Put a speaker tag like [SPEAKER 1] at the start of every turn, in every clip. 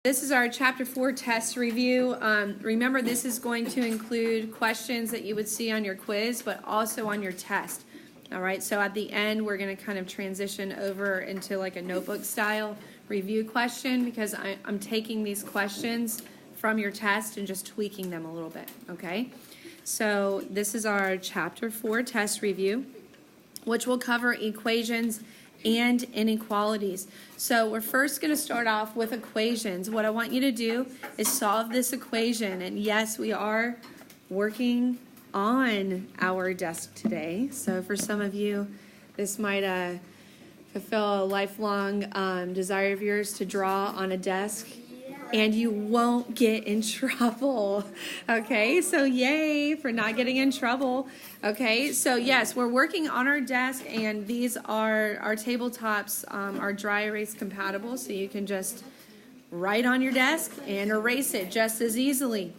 [SPEAKER 1] This is our Chapter 4 test review. Remember, this is going to include questions that you would see on your quiz, but also on your test. All right, so at the end, we're going to kind of transition over into like a notebook style review question because I'm taking these questions from your test and just tweaking them a little bit, okay? So this is our Chapter 4 test review, which will cover equations and inequalities. So we're first going to start off with equations. What I want you to do is solve this equation. And yes, we are working on our desk today. So for some of you, this might fulfill a lifelong desire of yours to draw on a desk. And you won't get in trouble. Okay, so yay for not getting in trouble. Okay, so yes, we're working on our desk, and these are our tabletops are dry erase compatible, so you can just write on your desk and erase it just as easily.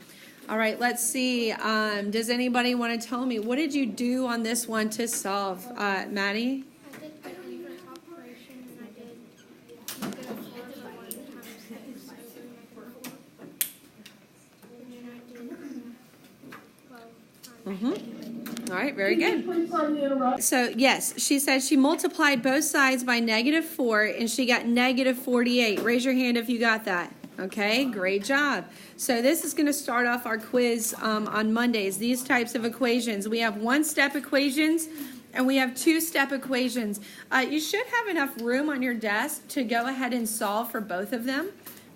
[SPEAKER 1] All right, let's see. Does anybody want to tell me, what did you do on this one to solve? Maddie? All right, very good. So, yes, she said she multiplied both sides by -4, and she got -48. Raise your hand if you got that. Okay, great job. So this is going to start off our quiz on Mondays. These types of equations. We have one-step equations, and we have two-step equations. You should have enough room on your desk to go ahead and solve for both of them.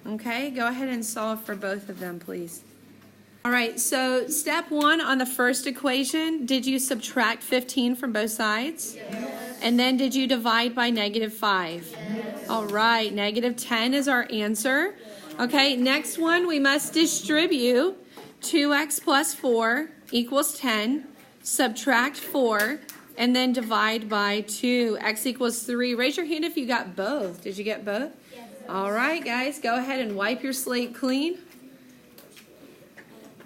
[SPEAKER 1] Okay, go ahead and solve for both of them, please. All right, so step 1 on the first equation, did you subtract 15 from both sides?
[SPEAKER 2] Yes.
[SPEAKER 1] And then did you divide by -5?
[SPEAKER 2] Yes.
[SPEAKER 1] All right, -10 is our answer. Okay, next one, we must distribute 2x plus 4 equals 10, subtract 4, and then divide by 2. X equals 3. Raise your hand if you got both. Did you get both?
[SPEAKER 2] Yes.
[SPEAKER 1] All right, guys, go ahead and wipe your slate clean.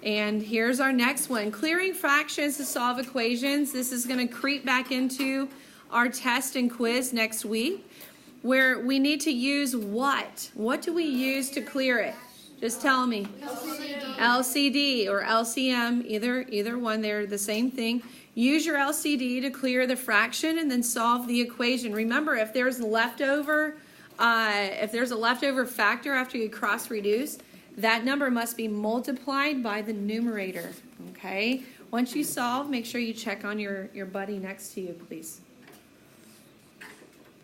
[SPEAKER 1] And here's our next one. Clearing fractions to solve equations. This is going to creep back into our test and quiz next week, where we need to use what? What do we use to clear it? Just tell me. LCD or LCM, either one, they're the same thing. Use your LCD to clear the fraction and then solve the equation. Remember, if there's a leftover factor after you cross reduce, that number must be multiplied by the numerator, okay? Once you solve, make sure you check on your buddy next to you, please.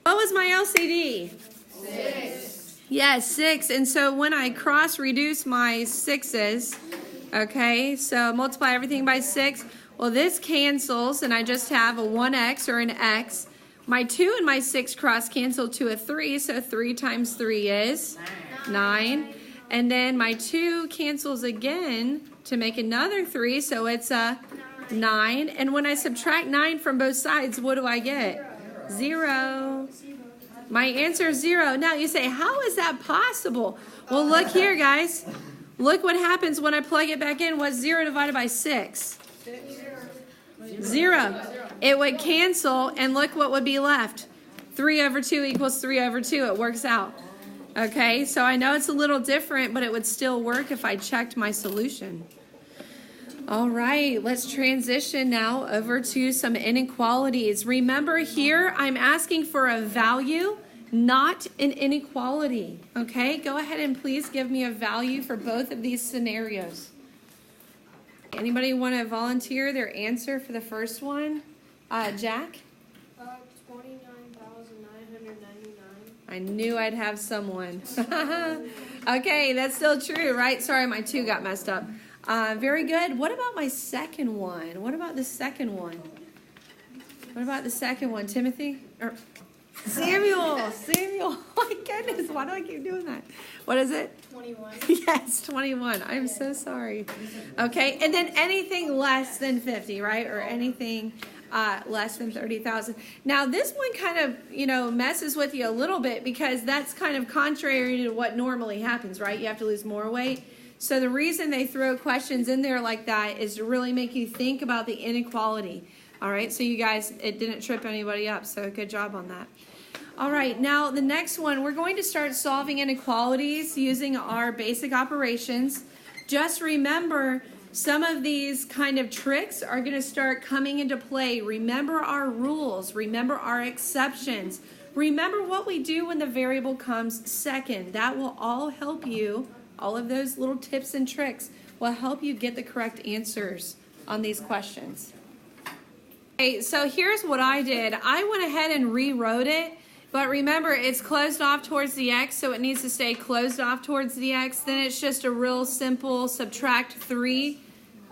[SPEAKER 1] What was my LCD?
[SPEAKER 2] 6.
[SPEAKER 1] Yes, 6. And so when I cross-reduce my 6's, okay, so multiply everything by 6, well, this cancels, and I just have a 1x or an x. My 2 and my 6 cross-cancel to a 3, so 3 times 3 is 9. And then my 2 cancels again to make another 3, so it's a 9. And when I subtract 9 from both sides, what do I get? 0. My answer is 0. Now you say, how is that possible? Well, look here, guys. Look what happens when I plug it back in. What's 0 divided by 6? 0. It would cancel, and look what would be left. 3 over 2 equals 3 over 2. It works out. Okay, so I know it's a little different, but it would still work if I checked my solution. All right, let's transition now over to some inequalities. Remember here, I'm asking for a value, not an inequality. Okay, go ahead and please give me a value for both of these scenarios. Anybody want to volunteer their answer for the first one? Jack?
[SPEAKER 2] 29,999.
[SPEAKER 1] I knew I'd have someone. Okay, that's still true, right? Sorry, my 2 got messed up. Very good. What about my second one? What about the second one? What about the second one? Timothy? Or Samuel. Samuel. Oh my goodness, why do I keep doing that? What is it?
[SPEAKER 2] 21.
[SPEAKER 1] Yes, 21. I'm so sorry. Okay, and then anything less than 50, right? Or anything less than 30,000. Now, this one kind of, messes with you a little bit because that's kind of contrary to what normally happens, right? You have to lose more weight. So the reason they throw questions in there like that is to really make you think about the inequality. All right, so you guys, it didn't trip anybody up, so good job on that. All right, now the next one, we're going to start solving inequalities using our basic operations. Just remember, some of these kind of tricks are going to start coming into play. Remember our rules. Remember our exceptions. Remember what we do when the variable comes second. That will all help you. All of those little tips and tricks will help you get the correct answers on these questions. Okay, so here's what I did. I went ahead and rewrote it. But remember, it's closed off towards the x, so it needs to stay closed off towards the x. Then it's just a real simple subtract 3,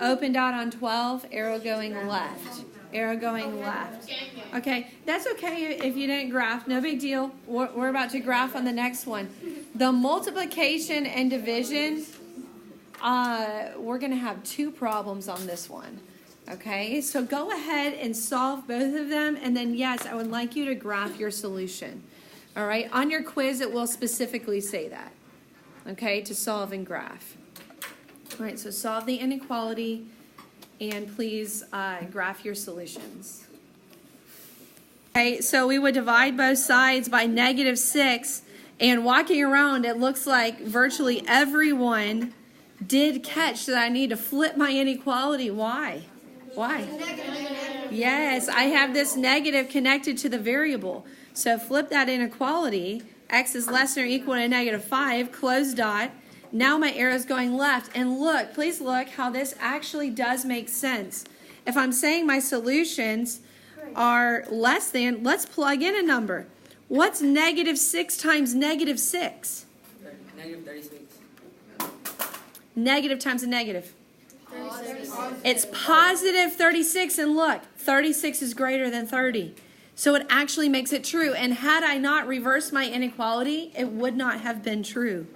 [SPEAKER 1] open dot on 12, arrow going left. Arrow going left. Okay, that's okay if you didn't graph. No big deal. We're about to graph on the next one. The multiplication and division, we're going to have 2 problems on this one. Okay, so go ahead and solve both of them, and then yes, I would like you to graph your solution. All right, on your quiz it will specifically say that, okay, to solve and graph. All right, so solve the inequality, and please graph your solutions. Okay, so we would divide both sides by -6, and walking around it looks like virtually everyone did catch that I need to flip my inequality. Why? Why? Yes, I have this negative connected to the variable. So flip that inequality. X is less than or equal to -5, close dot. Now my arrow is going left. And look, please look how this actually does make sense. If I'm saying my solutions are less than, let's plug in a number. What's -6 times -6?
[SPEAKER 3] -36.
[SPEAKER 1] Negative times a negative. It's positive 36, and look, 36 is greater than 30. So it actually makes it true. And had I not reversed my inequality, it would not have been true.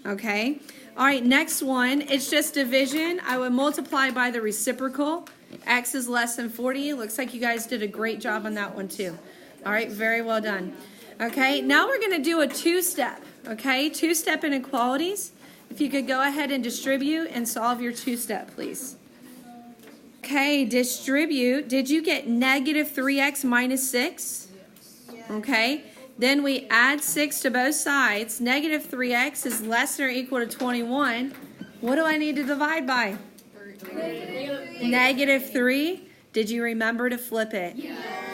[SPEAKER 1] Okay? All right, next one. It's just division. I would multiply by the reciprocal. X is less than 40. Looks like you guys did a great job on that one too. All right, very well done. Okay, now we're going to do a 2-step. Okay, 2-step inequalities. If you could go ahead and distribute and solve your 2-step, please. Okay, distribute. Did you get -3x minus 6? Okay, then we add 6 to both sides. -3x is less than or equal to 21. What do I need to divide by? -3. Did you remember to flip it?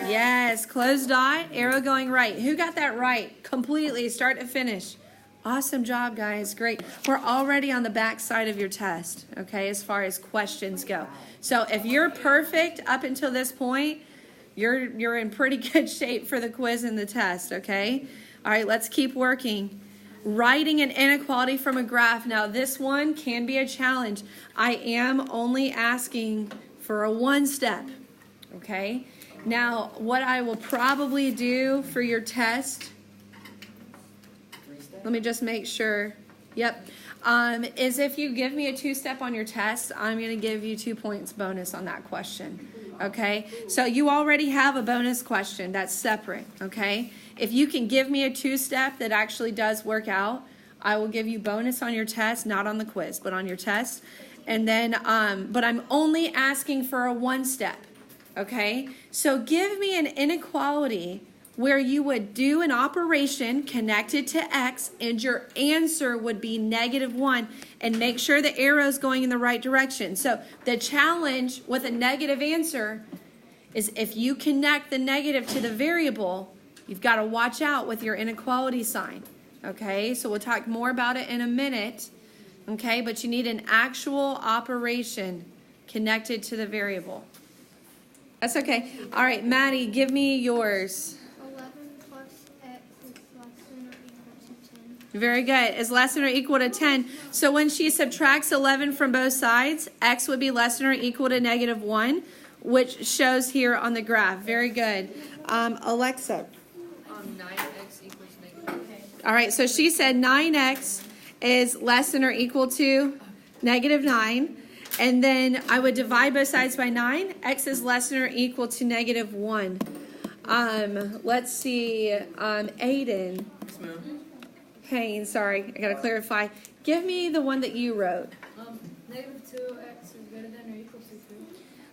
[SPEAKER 1] Yes, close dot, arrow going right. Who got that right? Completely, start to finish. Awesome job, guys. Great. We're already on the back side of your test, okay, as far as questions go. So if you're perfect up until this point, you're in pretty good shape for the quiz and the test, okay? All right, let's keep working. Writing an inequality from a graph. Now, this one can be a challenge. I am only asking for a 1-step, okay? Now, what I will probably do for your test, let me just make sure. Yep. Is if you give me a 2-step on your test, I'm going to give you 2 points bonus on that question. Okay? So you already have a bonus question that's separate. Okay? If you can give me a 2-step that actually does work out, I will give you bonus on your test, not on the quiz, but on your test. And then, but I'm only asking for a 1-step. Okay? So give me an inequality where you would do an operation connected to x and your answer would be -1, and make sure the arrow is going in the right direction. So the challenge with a negative answer is if you connect the negative to the variable, you've got to watch out with your inequality sign. Okay, so we'll talk more about it in a minute. Okay, but you need an actual operation connected to the variable. That's okay. All right, Maddie, give me yours. Very good. Is less than or equal to 10. So when she subtracts 11 from both sides, x would be less than or equal to -1, which shows here on the graph. Very good. Alexa.
[SPEAKER 3] 9x equals -10.
[SPEAKER 1] All right, so she said 9x is less than or equal to -9. And then I would divide both sides by 9. X is less than or equal to -1. Let's see. Aiden.
[SPEAKER 3] Yes, ma'am.
[SPEAKER 1] Payne, sorry, I gotta clarify. Give me the one that you wrote.
[SPEAKER 2] -2x is greater than or equal to 2.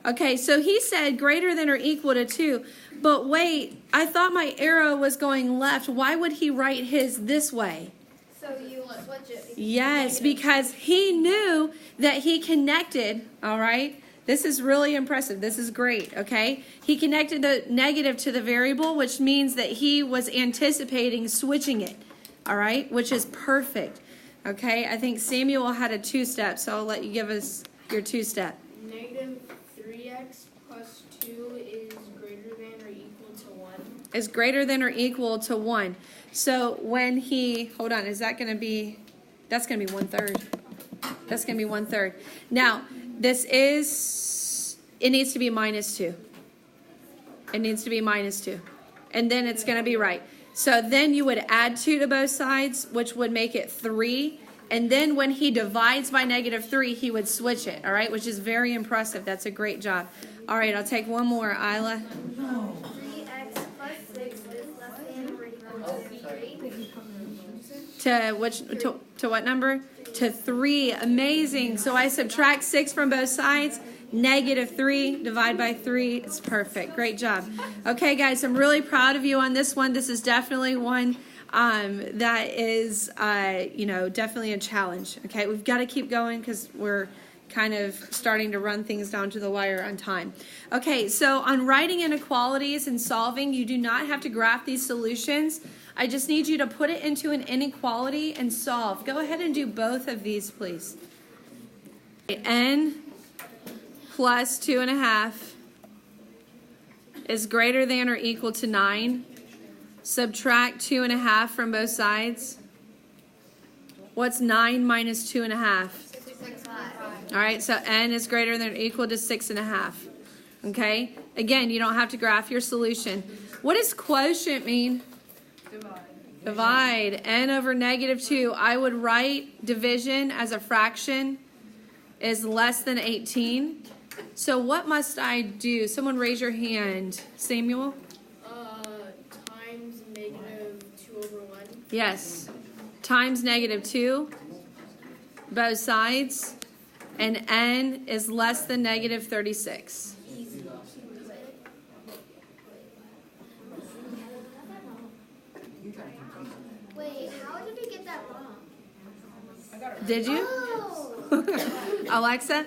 [SPEAKER 1] Okay, so he said greater than or equal to 2, But wait, I thought my arrow was going left. Why would he write his this way?
[SPEAKER 2] So you switch it.
[SPEAKER 1] Yes, because he knew that he connected, all right? This is really impressive. This is great, okay? He connected the negative to the variable, which means that he was anticipating switching it, all right? Which is perfect, okay? I think Samuel had a two-step, so I'll let you give us your two-step.
[SPEAKER 2] Negative 3x plus 2 is greater than or equal to 1.
[SPEAKER 1] Is greater than or equal to 1. So when he, hold on, is that going to be, that's going to be 1/3. That's going to be 1/3. Now, this is, it needs to be -2. It needs to be -2. And then it's going to be right. So then you would add 2 to both sides, which would make it 3. And then when he divides by -3, he would switch it, all right? Which is very impressive. That's a great job. All right, I'll take one more, Isla.
[SPEAKER 2] 3x plus 6 is less than or equal to 3.
[SPEAKER 1] To what number? To 3. Amazing. So I subtract 6 from both sides. -3, divide by 3. It's perfect. Great job. Okay, guys, I'm really proud of you on this one. This is definitely one that is, definitely a challenge. Okay, we've got to keep going because we're kind of starting to run things down to the wire on time. Okay, so on writing inequalities and solving, you do not have to graph these solutions. I just need you to put it into an inequality and solve. Go ahead and do both of these, please. N plus 2.5 is greater than or equal to 9. Subtract 2.5 from both sides. What's 9 minus 2.5?
[SPEAKER 2] 6.5.
[SPEAKER 1] All right, so n is greater than or equal to 6.5. Okay? Again, you don't have to graph your solution. What does quotient mean? Divide. N over -2. I would write division as a fraction is less than 18. So what must I do? Someone raise your hand. Samuel?
[SPEAKER 2] Times negative 2 over 1.
[SPEAKER 1] Yes. Times -2. Both sides. And n is less than -36.
[SPEAKER 2] Wait, how did we get that wrong?
[SPEAKER 1] Did you?
[SPEAKER 2] Oh.
[SPEAKER 1] Alexa?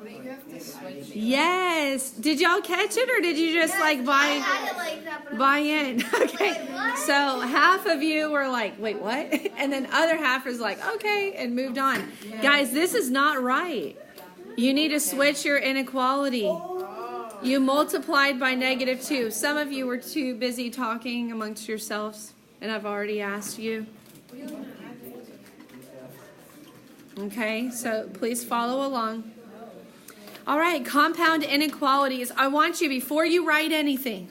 [SPEAKER 3] You have to switch.
[SPEAKER 1] Yes. Did y'all catch it or did you just
[SPEAKER 2] I
[SPEAKER 1] buy
[SPEAKER 2] had it like that, but
[SPEAKER 1] buy in? Okay.
[SPEAKER 2] Wait, what?
[SPEAKER 1] So half of you were like, wait, what? And then other half is like, okay, and moved on. Guys, this is not right. You need to switch your inequality. You multiplied by -2. Some of you were too busy talking amongst yourselves, and I've already asked you. Okay, so please follow along. All right, compound inequalities. I want you, before you write anything,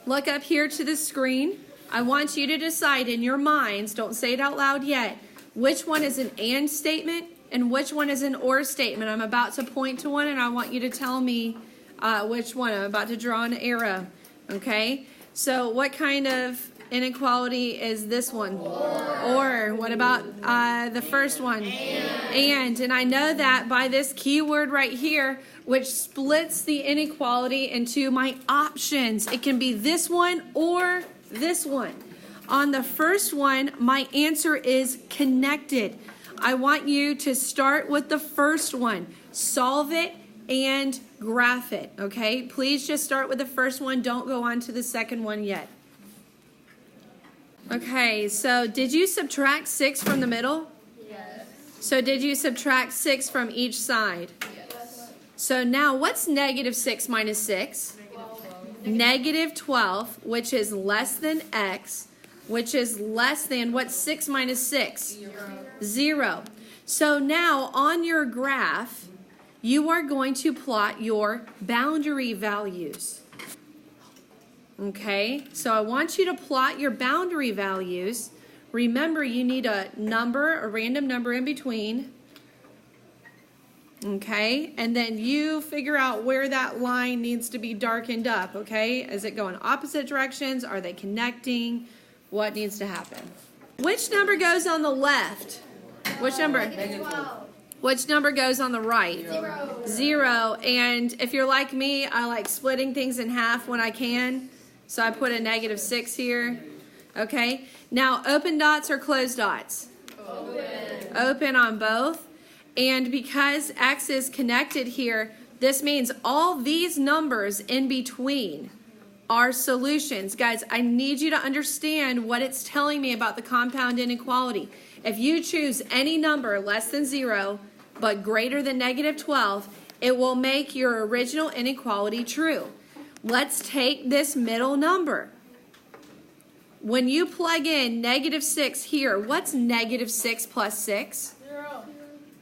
[SPEAKER 1] look up here to the screen. I want you to decide in your minds, don't say it out loud yet, which one is an and statement and which one is an or statement. I'm about to point to one and I want you to tell me which one. I'm about to draw an arrow. Okay, so what kind of inequality is this one? Or. What about the first one? And I know that by this keyword right here, which splits the inequality into my options. It can be this one or this one. On the first one, my answer is connected. I want you to start with the first one. Solve it and graph it, okay? Please just start with the first one. Don't go on to the second one yet. Okay, so did you subtract 6 from the middle?
[SPEAKER 2] Yes.
[SPEAKER 1] So did you subtract 6 from each side?
[SPEAKER 2] Yes.
[SPEAKER 1] So now what's -6 minus 6? -12, which is less than x, which is less than, what's 6 minus 6? 0. So now on your graph, you are going to plot your boundary values. Okay, so I want you to plot your boundary values. Remember, you need a number, a random number in between. Okay, and then you figure out where that line needs to be darkened up, okay? Is it going opposite directions? Are they connecting? What needs to happen? Which number goes on the left? Which number?
[SPEAKER 2] -12.
[SPEAKER 1] Which number goes on the right?
[SPEAKER 2] 0.
[SPEAKER 1] 0. And if you're like me, I like splitting things in half when I can. So I put a -6 here. Okay. Now, open dots or closed dots? Open on both. And because X is connected here, this means all these numbers in between are solutions. Guys, I need you to understand what it's telling me about the compound inequality. If you choose any number less than 0 but greater than -12, it will make your original inequality true. Let's take this middle number. When you plug in -6 here, what's -6 plus 6?
[SPEAKER 2] 0.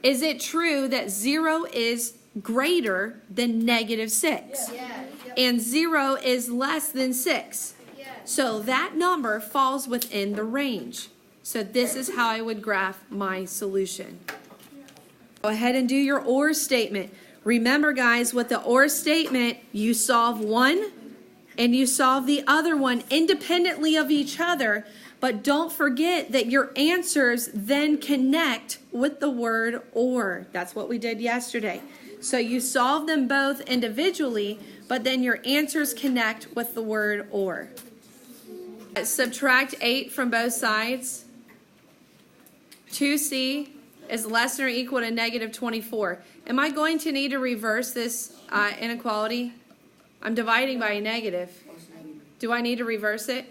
[SPEAKER 1] Is it true that 0 is greater than -6?
[SPEAKER 2] Yes.
[SPEAKER 1] And 0 is less than 6?
[SPEAKER 2] Yes.
[SPEAKER 1] So that number falls within the range. So this is how I would graph my solution. Go ahead and do your OR statement. Remember, guys, with the OR statement, you solve one and you solve the other one independently of each other, but don't forget that your answers then connect with the word OR. That's what we did yesterday. So you solve them both individually, but then your answers connect with the word OR. Subtract 8 from both sides. 2C is less than or equal to -24. Am I going to need to reverse this inequality? I'm dividing by a negative. Do I need to reverse it?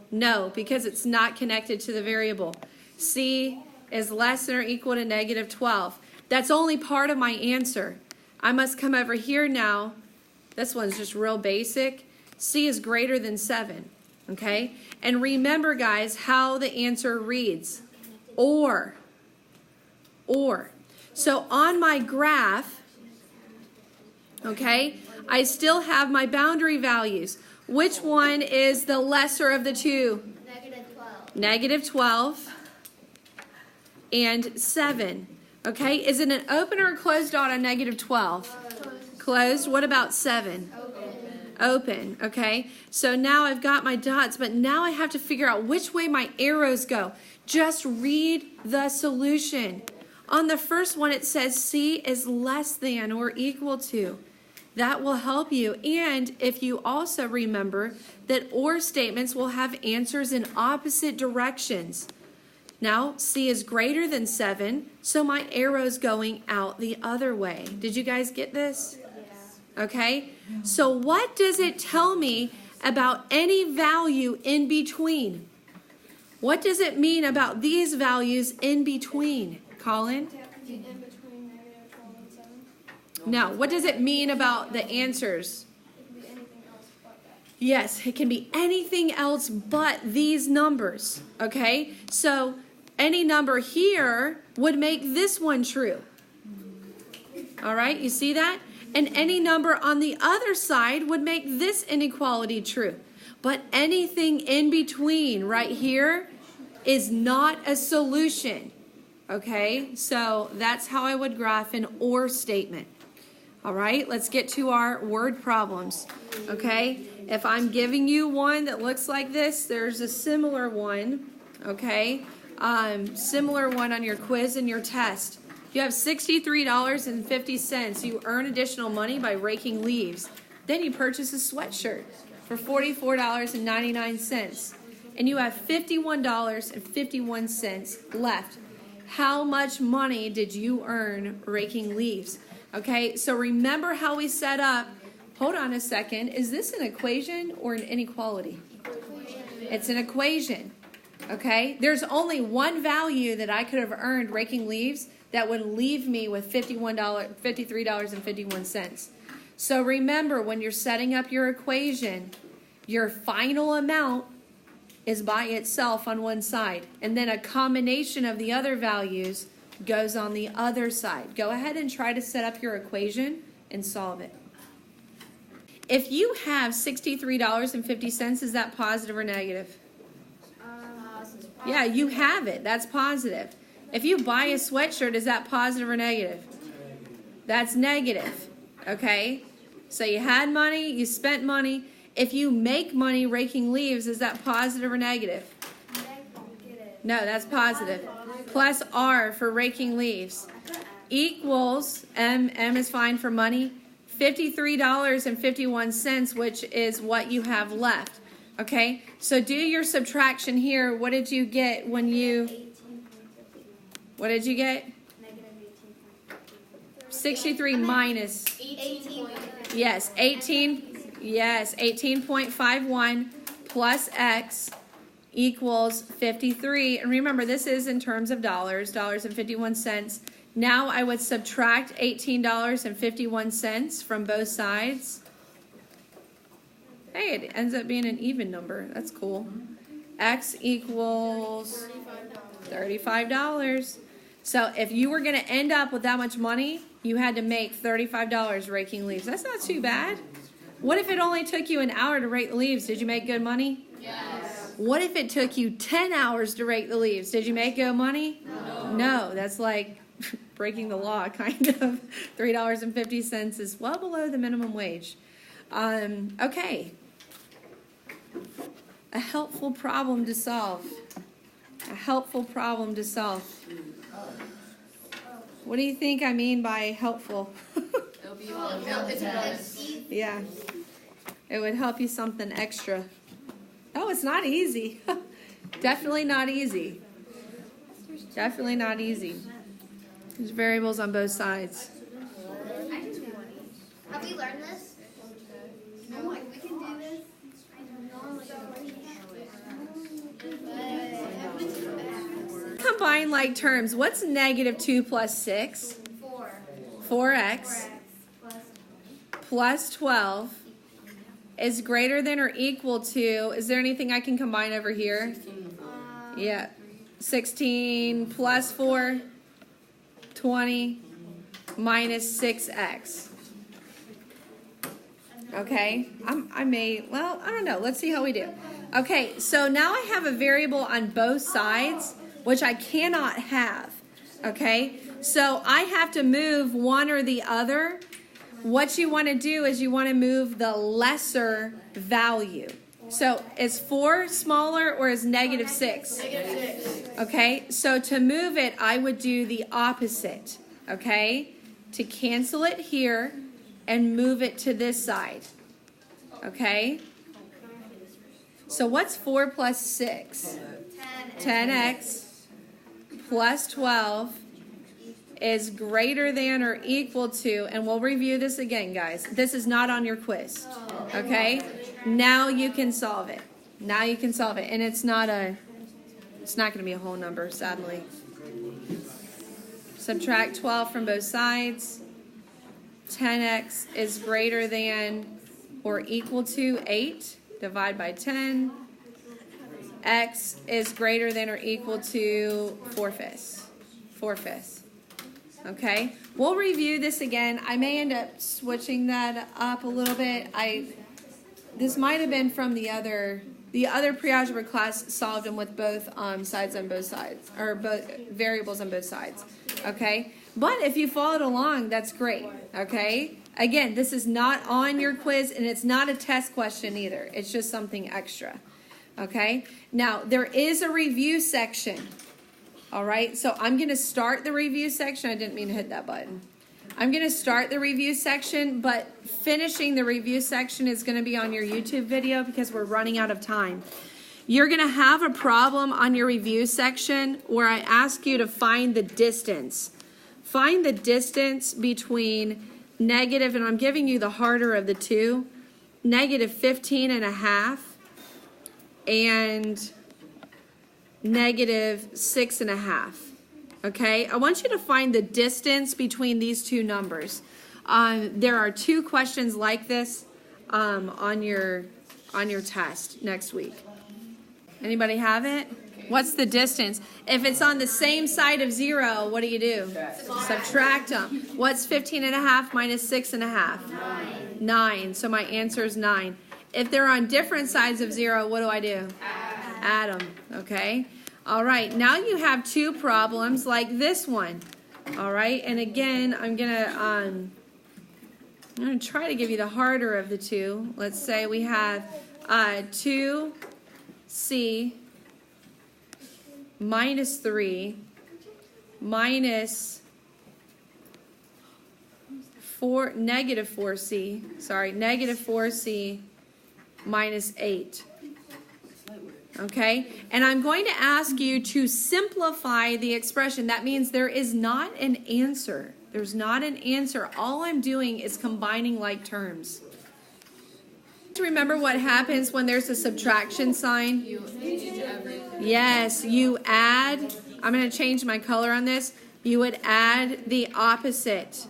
[SPEAKER 1] No, because it's not connected to the variable. C is less than or equal to -12. That's only part of my answer. I must come over here now. This one's just real basic. C is greater than 7. Okay? And remember, guys, how the answer reads. Or. So on my graph, okay, I still have my boundary values. Which one is the lesser of the two? -12 and 7. Okay, is it an open or a closed dot on -12? Closed. What about 7? Open. Okay, so now I've got my dots, but now I have to figure out which way my arrows go. Just read the solution. On the first one, it says C is less than or equal to. That will help you. And if you also remember that OR statements will have answers in opposite directions. Now, C is greater than 7, so my arrow's going out the other way. Did you guys get this?
[SPEAKER 2] Yeah.
[SPEAKER 1] Okay? So what does it tell me about any value in between? What does it mean about these values in between? Colin?
[SPEAKER 2] In between -12 and 7.
[SPEAKER 1] No, what does it mean about the answers?
[SPEAKER 2] It could be anything else but that.
[SPEAKER 1] Yes, it can be anything else but these numbers, okay? So any number here would make this one true. All right, you see that? And any number on the other side would make this inequality true. But anything in between right here is not a solution. Okay, so that's how I would graph an OR statement. All right, let's get to our word problems. Okay, if I'm giving you one that looks like this, there's a similar one. Okay, similar one on your quiz and your test. You have $63.50. You earn additional money by raking leaves. Then you purchase a sweatshirt for $44.99. And you have $51.51 left. How much money did you earn raking leaves? Okay, so remember how we set up. Hold on a second. Is this an equation or an inequality? It's an equation. Okay, there's only one value that I could have earned raking leaves that would leave me with $53.51. So remember, when you're setting up your equation, your final amount is by itself on one side, and then a combination of the other values goes on the other side. Go ahead and try to set up your equation and solve it. If you have $63.50, is that positive or negative? Yeah, you have it. That's positive. If you buy a sweatshirt, is that positive or negative? That's negative. Okay? So you had money, you spent money. If you make money raking leaves, is that positive or negative? No, that's positive. Plus R for raking leaves equals, M is fine for money, $53.51, which is what you have left. Okay, so do your subtraction here. What did you get when you, what did you get? 63 minus,
[SPEAKER 2] 18.
[SPEAKER 1] yes, 18.51 plus x equals 53. And remember, this is in terms of dollars and 51 cents. Now I would subtract $18.51 from both sides. Hey, it ends up being an even number. That's cool. X equals $35. So if you were going to end up with that much money, you had to make $35 raking leaves. That's not too bad. What if it only took you an hour to rake the leaves? Did you make good money?
[SPEAKER 2] Yes.
[SPEAKER 1] What if it took you 10 hours to rake the leaves? Did you make good money? No, that's like breaking the law, kind of. $3.50 is well below the minimum wage. Okay. A helpful problem to solve. A helpful problem to solve. What do you think I mean by helpful?
[SPEAKER 3] It'll be on the test.
[SPEAKER 1] Yeah. It would help you something extra. Oh, it's not easy. Definitely not easy. Definitely not easy. There's variables on both sides.
[SPEAKER 4] Have we learned this? No, we can do this.
[SPEAKER 1] Combine like terms. What's negative 2 plus 6? 4x plus 12 is greater than or equal to, is there anything I can combine over here? Yeah. 16 plus 4, 20 minus 6x. Okay, well, I don't know. Let's see how we do. Okay, so now I have a variable on both sides, which I cannot have. Okay, so I have to move one or the other. What you want to do is you want to move the lesser value. So is 4 smaller or is negative 6?
[SPEAKER 2] Negative 6.
[SPEAKER 1] Okay, so to move it, I would do the opposite. Okay, to cancel it here and move it to this side. Okay, so what's 4 plus 6? 10x plus 12 is greater than or equal to, and we'll review this again, guys. This is not on your quiz. Okay? Now you can solve it. Now you can solve it. And it's not going to be a whole number, sadly. Subtract 12 from both sides. 10x is greater than or equal to 8. Divide by 10. X is greater than or equal to 4/5. 4/5. Okay, we'll review this again. I may end up switching that up a little bit. This might have been from the other pre-algebra class, solved them with both sides on both sides, or both variables on both sides. Okay, but if you followed along, that's great. Okay, again, this is not on your quiz, and it's not a test question either. It's just something extra. Okay, now there is a review section. All right, so I'm going to start the review section. I didn't mean to hit that button. I'm going to start the review section, but finishing the review section is going to be on your YouTube video because we're running out of time. You're going to have a problem on your review section where I ask you to find the distance. Find the distance between negative, and I'm giving you the harder of the two, negative 15.5 and negative 6.5. Okay, I want you to find the distance between these two numbers. There are 2 questions like this on your test next week. Anybody have it? What's the distance? If it's on the same side of 0, what do? Subtract them. What's 15.5 minus 6.5? 9. So my answer is 9. If they're on different sides of 0, what do? Add them. Okay. All right. Now you have 2 problems like this one. All right. And again, I'm gonna try to give you the harder of the 2. Let's say we have 2c minus 3 minus negative 4c minus 8. Okay? And I'm going to ask you to simplify the expression. That means there is not an answer. There's not an answer. All I'm doing is combining like terms. Remember what happens when there's a subtraction sign?
[SPEAKER 3] You change everything.
[SPEAKER 1] Yes, you add. I'm going to change my color on this. You would add the opposite.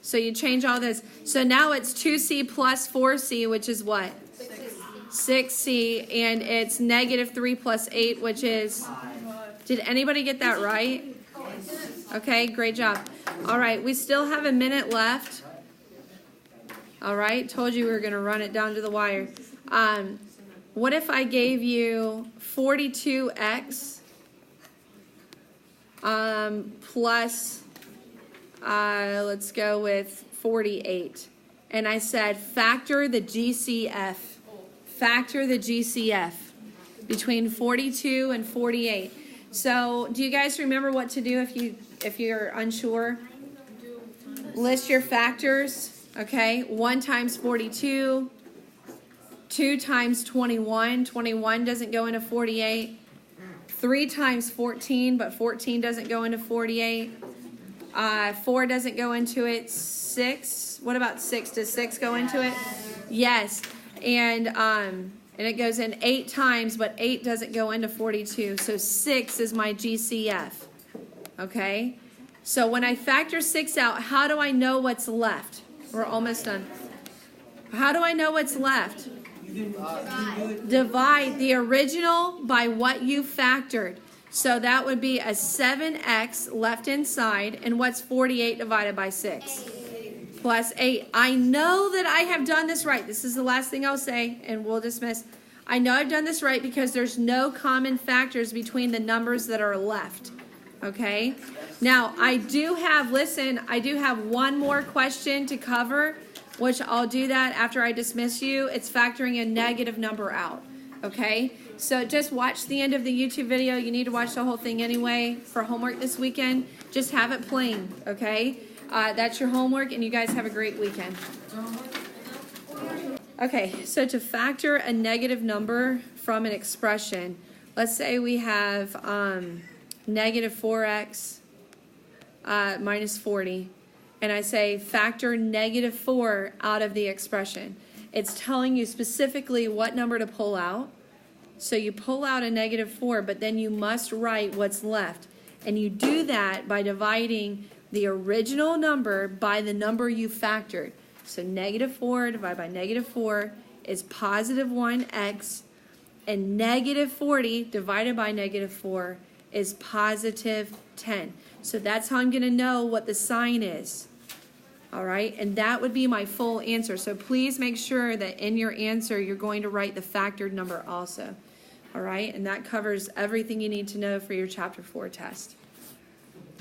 [SPEAKER 1] So you change all this. So now it's 2c plus 4c, which is what? 6c. And it's negative 3 plus 8, which is... Did anybody get that right? Okay, great job. All right, we still have a minute left. All right, told you we were going to run it down to the wire. What if I gave you 42x plus, let's go with 48. And I said factor the GCF. Factor the GCF between 42 and 48. So do you guys remember what to do if you're unsure? List your factors. Okay, 1 times 42, 2 times 21. 21 doesn't go into 48. 3 times 14, but 14 doesn't go into 48. 4 doesn't go into it. 6. What about 6? Does 6 go into it? Yes. And it goes in 8 times, but 8 doesn't go into 42. So 6 is my GCF. Okay? So when I factor 6 out, how do I know what's left? We're almost done. How do I know what's left? Divide the original by what you factored. So that would be a 7x left inside. And what's 48 divided by 6? Plus 8. I know that I have done this right. This is the last thing I'll say, and we'll dismiss. I know I've done this right because there's no common factors between the numbers that are left. Okay? Now, I do have one more question to cover, which I'll do that after I dismiss you. It's factoring a negative number out. Okay? So just watch the end of the YouTube video. You need to watch the whole thing anyway for homework this weekend. Just have it playing. Okay? That's your homework, and you guys have a great weekend. Okay, so to factor a negative number from an expression, let's say we have negative 4x minus 40, and I say factor negative 4 out of the expression. It's telling you specifically what number to pull out. So you pull out a negative 4, but then you must write what's left. And you do that by dividing the original number by the number you factored. So negative 4 divided by negative 4 is positive 1x, and negative 40 divided by negative 4 is positive 10. So that's how I'm going to know what the sign is. All right, and that would be my full answer. So please make sure that in your answer you're going to write the factored number also. All right, and that covers everything you need to know for your Chapter 4 test.